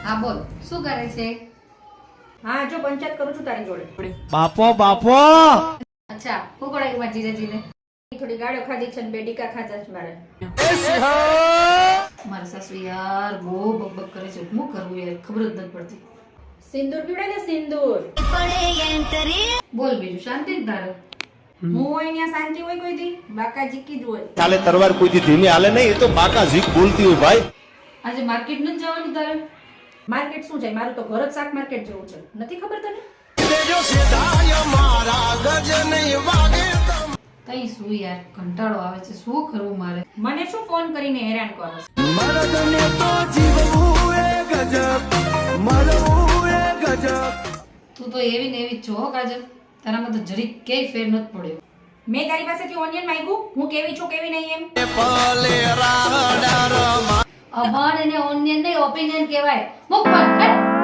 હા બોલ શું કરે છે? હા જો પંચાયત કરું છું તારી જોડે. બાપો બાપો અચ્છા હું કરાય મારી જીજાજીને? થોડી ગાળો ખાધી છે ને 2 ડીકા ખાધા છે મારે. મારા સાસુ યાર બહુ બકબક કરે છે. શું કરવું યાર ખબર જ નથી પડતી. સિંદૂર પીવડાય ને સિંદૂર. બોલ બીજું શાંતિ જ તારે? હું હોય ત્યાં શાંતિ હોય કોઈ દી? બાકાજી કી જ હોય. ચાલે તરવાર કોઈથી ધીમી હાલે નહીં, એ તો બાકા ઝીક બોલતી હોય ભાઈ. આજે માર્કેટ નથી જવાનું તારે? માર્કેટ શું જાય? મારું તો ઘર જ શાક માર્કેટ જેવું છે. નથી ખબર તને? કઈ શું યાર કંટાળો આવે છે. શું કરવું મારે? મને શું ફોન કરીને હેરાન કરો છો? તું તો એવી ને એવી જ છો હો કાજલ. તારામાં તો જરીક ક્યાંય ફેર નથી પડ્યો. મેં તારી પાસેથી ઓનિયન માંગ્યું? હું કેવી છું કેવી નહીં એમ? અભાણ અને ઓનિયન નહીં ઓપિનિયન કહેવાય. મુક ફોન, હટ.